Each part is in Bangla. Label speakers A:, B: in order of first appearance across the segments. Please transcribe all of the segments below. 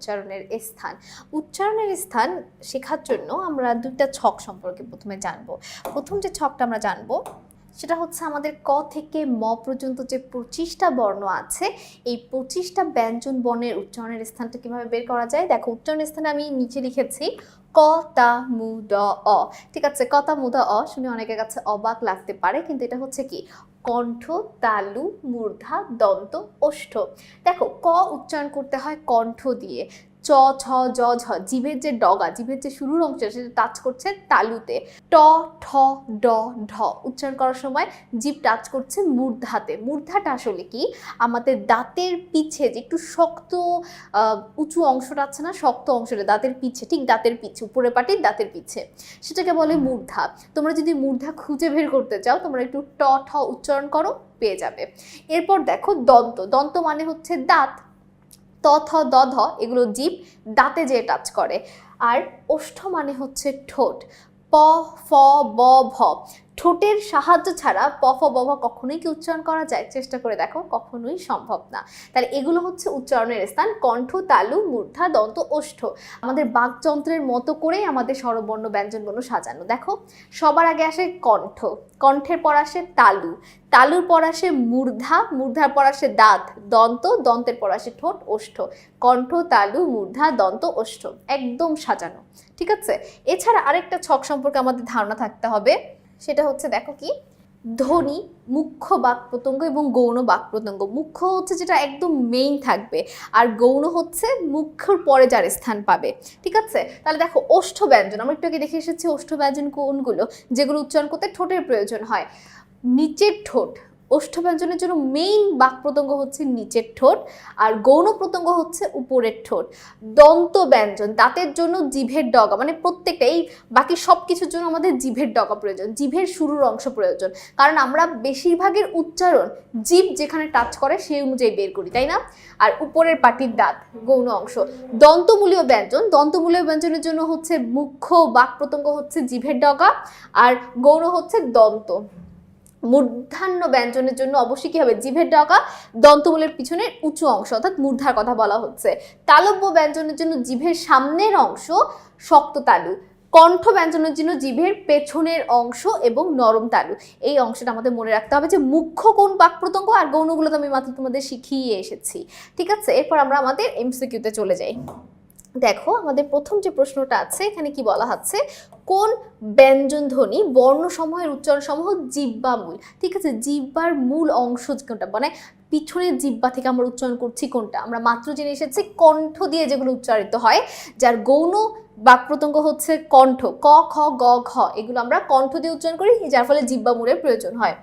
A: উচ্চারণের স্থান। উচ্চারণের স্থান শেখার জন্য আমরা দুইটা ছক সম্পর্কে প্রথমে জানবো। প্রথম যে ছকটা আমরা জানবো সেটা হচ্ছে আমাদের ক থেকে ম পর্যন্ত যে 25টা বর্ণ আছে, এই 25টা ব্যঞ্জন বর্ণের উচ্চারণের স্থানটা কিভাবে বের করা যায়। দেখো, উচ্চারণের স্থানে আমি নিচে লিখেছি ক তা মু ড অ। ঠিক আছে, ক তা মু ড অ শুনে অনেকের কাছে অবাক লাগতে পারে, কিন্তু এটা হচ্ছে কি কণ্ঠ, তালু, মূর্ধা, দন্ত, ওষ্ঠ। দেখো, ক উচ্চারণ করতে হয় কণ্ঠ দিয়ে, চ ছ জ ঝ জিভের যে ডগা, জিভের যে শুরুর অংশ সেটা টাচ করছে তালুতে। ট ঠ ড ঢ উচ্চারণ করার সময় জিভ টাচ করছে মূর্ধাতে। মূর্ধাটা আসলে কি আমাদের দাঁতের পিছে যে একটু শক্ত উঁচু অংশটা আছে না, শক্ত অংশটা দাঁতের পিছে, ঠিক দাঁতের পিছে, উপরে পাটির দাঁতের পিছে, সেটাকে বলে মূর্ধা। তোমরা যদি মূর্ধা খুঁজে বের করতে চাও তোমরা একটু ট ঠ উচ্চারণ করো, পেয়ে যাবে। এরপর দেখো দন্ত। দন্ত মানে হচ্ছে দাঁত, ত থ দ ধ এগুলো জিভ দাঁতে যে টাচ করে। আর ওষ্ঠ মানে হচ্ছে ঠোঁট, প ফ ব ভ। ঠোঁটের সাহায্য ছাড়া প ফ ব ভ কখনোই কি উচ্চারণ করা যায়? চেষ্টা করে দেখো, কখনোই সম্ভব না। তাহলে এগুলো হচ্ছে উচ্চারণের স্থান, কণ্ঠ, তালু, মূর্ধা, দন্ত, ওষ্ঠ। আমাদের বাকযন্ত্রের মতো করেই আমাদের স্বরবর্ণ ব্যঞ্জনবর্ণ সাজানো। দেখো, সবার আগে আসে কণ্ঠ, কণ্ঠের পর আসে তালু, তালুর পর আসে মূর্ধা, মূর্ধার পর আসে দাঁত, দন্ত, দন্তের পর আসে ঠোঁট, ওষ্ঠ। কণ্ঠ, তালু, মূর্ধা, দন্ত, ওষ্ঠ, একদম সাজানো। ঠিক আছে, এছাড়া আরেকটা ছক সম্পর্কে আমাদের ধারণা থাকতে হবে, সেটা হচ্ছে দেখো কি ধ্বনি, মুখ্য বাক প্রত্যঙ্গ এবং গৌণ বাক প্রত্যঙ্গ। মুখ্য হচ্ছে যেটা একদম মেইন থাকবে, আর গৌণ হচ্ছে মুখ্যর পরে যার স্থান পাবে। ঠিক আছে, তাহলে দেখো ওষ্ঠ ব্যঞ্জন, আমরা একটু আগে দেখে এসেছি ওষ্ঠ ব্যঞ্জন কোনগুলো, যেগুলো উচ্চারণ করতে ঠোঁটের প্রয়োজন হয়। নিচের ঠোঁট, ওষ্ঠ ব্যঞ্জনের জন্য মেইন বাক প্রত্যঙ্গ হচ্ছে নিচের ঠোঁট, আর গৌণ প্রত্যঙ্গ হচ্ছে উপরের ঠোঁট। দন্ত ব্যঞ্জন, দাঁতের জন্য জিভের ডগা, মানে প্রত্যেকটা, এই বাকি সব কিছুর জন্য আমাদের জিভের ডগা প্রয়োজন, জিভের শুরুর অংশ প্রয়োজন, কারণ আমরা বেশিরভাগের উচ্চারণ জিভ যেখানে টাচ করে সেই অনুযায়ী বের করি, তাই না? আর উপরের পাটির দাঁত গৌণ অংশ। দন্তমূলীয় ব্যঞ্জন, দন্তমূলীয় ব্যঞ্জনের জন্য হচ্ছে মুখ্য বাক প্রত্যঙ্গ হচ্ছে জিভের ডগা, আর গৌণ হচ্ছে দন্ত। মূর্ধান্য ব্যঞ্জনের জন্য অবশ্যই কি হবে? জিভের ডগা, দন্তমূলের পিছনের উঁচু অংশ, অর্থাৎ মূর্ধার কথা বলা হচ্ছে। তালব্য ব্যঞ্জনের জন্য জিভের সামনের অংশ শক্ত তালু, কণ্ঠ ব্যঞ্জনের জন্য জিভের পেছনের অংশ এবং নরম তালু। এই অংশটা আমাদের মনে রাখতে হবে যে মুখ্য কোন বাক প্রত্যঙ্গ, আর গৌণগুলো তো আমি মাত্র তোমাদের শিখিয়ে এসেছি। ঠিক আছে, এরপর আমরা আমাদের এমসিকিউতে চলে যাই। দেখো, আমাদের প্রথম যে প্রশ্নটা আছে এখানে কি বলা হচ্ছে, কোন ব্যঞ্জন ধ্বনি বর্ণসমূহের উচ্চারণ সমূহ জিহ্বামূল। ঠিক আছে, জিহ্বার মূল অংশ কোনটা, মানে পিছনের জিহ্বা থেকে আমরা উচ্চারণ করছি কোনটা? আমরা মাত্র জেনে এসেছি কণ্ঠ দিয়ে যেগুলো উচ্চারিত হয়, যার গৌণ বাক প্রত্যঙ্গ হচ্ছে কণ্ঠ, ক খ গ ঘ, এগুলো আমরা কণ্ঠ দিয়ে উচ্চারণ করি, যার ফলে জিহ্বামূলের প্রয়োজন হয়।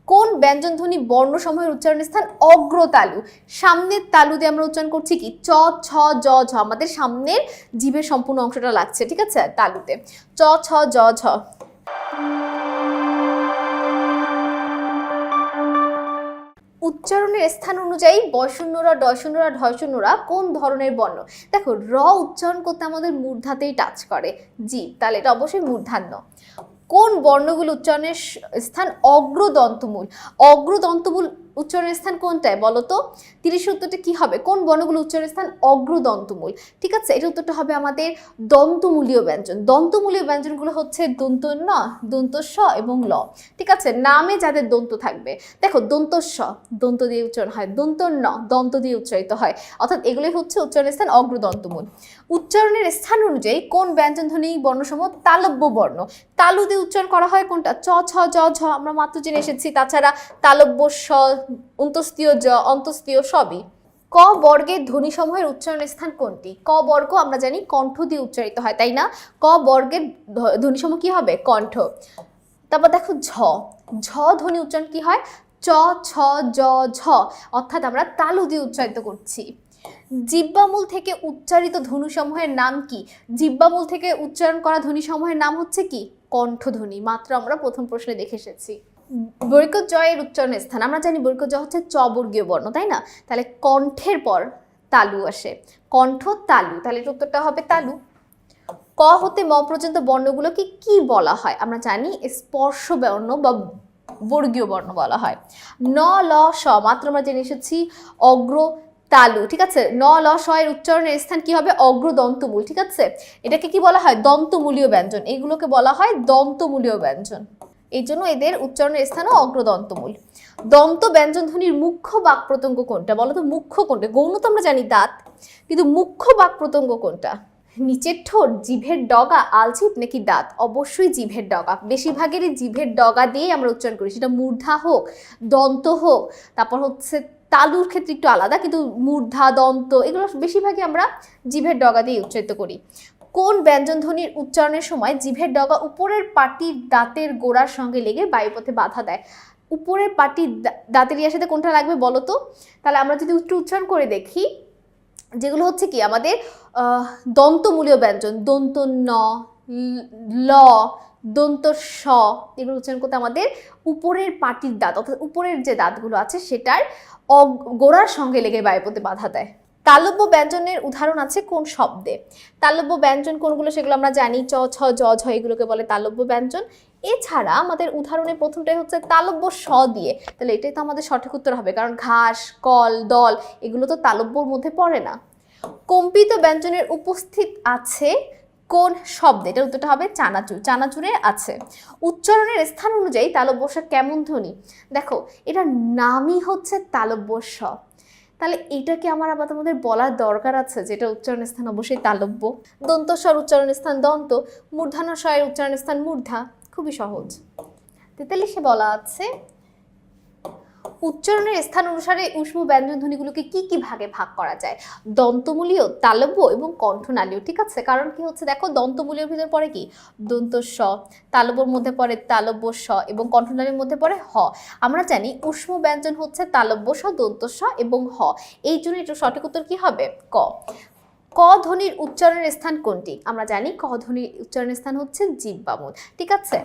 A: কোন ব্যঞ্জন ধ্বনি বর্ণসমূহের উচ্চারণ স্থান অগ্রতালু, সামনের তালু দিয়ে আমরা উচ্চারণ করছি কি চ ছ জ ঝ, আমাদের সামনের জিভের সম্পূর্ণ অংশটা লাগছে, ঠিক আছে, তালুতে, চ ছ জ ঝ। উচ্চারণের স্থান অনুযায়ী বয়শূন্যরা, ডয়শূন্যরা, ঢয়শূন্যরা কোন ধরনের বর্ণ? দেখো, র উচ্চারণ করতে আমাদের মূর্ধাতেই টাচ করে জিভ, তাহলে এটা অবশ্যই মূর্ধান্য। কোন বর্ণগুলো উচ্চারণের স্থান অগ্রদন্তমূল? অগ্রদন্তমূল উচ্চারণের স্থান কোনটায় বলো তো? 30 উত্তরটা কি হবে? কোন বর্ণগুলো উচ্চারণের স্থান অগ্রদন্তমূল? ঠিক আছে, এটা উত্তরটা হবে আমাদের দন্তমূলীয় ব্যঞ্জন। দন্তমূলীয় ব্যঞ্জনগুলো হচ্ছে দন্ত ন, দন্ত স এবং ল। ঠিক আছে, নামে যাদের দন্ত থাকবে, দেখো দন্ত স দন্ত দিয়ে উচ্চারণ হয়, দন্ত ন দন্ত দিয়ে উচ্চারিত হয়, অর্থাৎ এগুলোই হচ্ছে উচ্চারণের স্থান অগ্রদন্তমূল। উচ্চারণের স্থান অনুযায়ী কোন ব্যঞ্জনধ্বনি বর্ণসমূহ তালব্য বর্ণ? তালু দিয়ে উচ্চারণ করা হয় কোনটা? চ ছ জ ঝ, আমরা মাত্র জেনে এসেছি। তাছাড়া তালব্য স, অন্তস্তীয় জ, অন্তস্তীয় সবই। ক বর্গের ধ্বনিসমূহের উচ্চারণের স্থান কোনটি? ক বর্গ আমরা জানি কণ্ঠ দিয়ে উচ্চারিত হয়, তাই না? ক বর্গের ধ্বনিসমূহ কি হবে? কণ্ঠ। তারপর দেখো ঝ, ঝ ধ্বনি উচ্চারণ কি হয়? চ ছ জ ঝ, অর্থাৎ আমরা তালু দিয়ে উচ্চারিত করছি। জিহ্বামূল থেকে উচ্চারিত ধ্বনিসমূহের নাম কি? জিহ্বামূল থেকে উচ্চারণ করা ধ্বনিসমূহের নাম হচ্ছে কি? কণ্ঠধ্বনি, মাত্র আমরা প্রথম প্রশ্নে দেখে এসেছি। বৈকট জয়ের উচ্চারণের স্থান আমরা জানি বৈকট জ হচ্ছে চ বর্গীয় বর্ণ, তাই না? তাহলে কণ্ঠের পর তালু আসে, কণ্ঠ তালু, তাহলে এর উত্তরটা হবে তালু। ক হতে ম পর্যন্ত বর্ণগুলোকে কি বলা হয়? আমরা জানি স্পর্শ বর্ণ বা বর্গীয় বর্ণ বলা হয়। ন ল স মাত্র আমরা জেনে এসেছি অগ্র তালু, ঠিক আছে। ন ল শ এর উচ্চারণের স্থান কি হবে? অগ্রদন্তমূল, ঠিক আছে। এটাকে কি বলা হয়? দন্তমূলীয় ব্যঞ্জন। এইগুলোকে বলা হয় দন্তমূলীয় ব্যঞ্জন, এই জন্য এদের উচ্চারণের স্থানও অগ্রদন্তমূল। দন্ত ব্যঞ্জন ধ্বনির মুখ্য বাক প্রত্যঙ্গ কোনটা? বলো তো মুখ্য কোনটা? গৌণ তো আমরা জানি দাঁত, কিন্তু মুখ্য বাক প্রত্যঙ্গ কোনটা? নিচের ঠোঁট, জিভের ডগা, আলজিভ নাকি দাঁত? অবশ্যই জিভের ডগা। বেশিরভাগেরই জিভের ডগা দিয়েই আমরা উচ্চারণ করি, সেটা মূর্ধা হোক, দন্ত হোক, তারপর হচ্ছে তালুর ক্ষেত্রে একটু আলাদা, কিন্তু মূর্ধা, দন্ত এগুলো বেশিরভাগই আমরা জিভের ডগা দিয়ে উচ্চারিত করি। কোন ব্যঞ্জন ধ্বনির উচ্চারণের সময় জিভের ডগা উপরের পাটির দাঁতের গোড়ার সঙ্গে লেগে বায়ুপথে বাধা দেয়? উপরের পাটির দাঁতের ইয়ার সাথে কোনটা লাগবে বলো তো? তাহলে আমরা যদি উচ্চারণ করে দেখি, যেগুলো হচ্ছে কি আমাদের দন্তমূলীয় ব্যঞ্জন, দন্ত ন, ল, দন্ত স, এগুলো উচ্চারণ করতে আমাদের উপরের পাটির দাঁত, অর্থাৎ উপরের যে দাঁতগুলো আছে সেটার গোড়ার সঙ্গে লেগে বায়ুপথে বাধা দেয়। তালব্য ব্যঞ্জনের উদাহরণ আছে কোন শব্দে? তালব্য ব্যঞ্জন কোনগুলো সেগুলো আমরা জানি, চ, ছ, জ, ঝ, এগুলোকে বলে তালব্য ব্যঞ্জন। এছাড়া আমাদের উদাহরণের প্রথমটাই হচ্ছে তালব্য স দিয়ে, তাহলে এটাই তো আমাদের সঠিক উত্তর হবে, কারণ ঘাস, কল, দল এগুলো তো তালব্যর মধ্যে পড়ে না। কম্পিত ব্যঞ্জনের উপস্থিত আছে কোন শব্দে? এটার উত্তরটা হবে চানাচুর, চানাচুরে আছে। উচ্চারণের স্থান অনুযায়ী তালব্য স কেমন ধ্বনি? দেখো, এটার নামই হচ্ছে তালব্য স, তাহলে এটাকে আমার আবার তোমাদের বলার দরকার আছে যেটা উচ্চারণ স্থান অবশ্যই তালব্য। দন্তস্বর উচ্চারণ স্থান দন্ত, মূর্ধন্য স্বরের উচ্চারণ স্থান মূর্ধা, খুবই সহজ। 43-এ বলা আছে উচ্চারণের স্থান অনুসারে উষ্ম ব্যঞ্জন ধ্বনিগুলোকে কি কি ভাগে ভাগ করা যায়? দন্তমূলীয়, তালব্য এবং কণ্ঠনালীয়, ঠিক আছে। কারণ কি হচ্ছে দেখো, দন্তমূলীয়র ভিতরে পড়ে কি? দন্ত স, তালব্যর মধ্যে পড়ে তালব্য স এবং কণ্ঠনালীর মধ্যে পড়ে হ। আমরা জানি উষ্ম ব্যঞ্জন হচ্ছে তালব্য স, দন্ত স এবং হ, এই জন্য এটা সঠিক উত্তর কি হবে? ক। ক ধ্বনির উচ্চারণের স্থান কোনটি? আমরা জানি ক ধ্বনির উচ্চারণের স্থান হচ্ছে জিহ্বামূল, ঠিক আছে।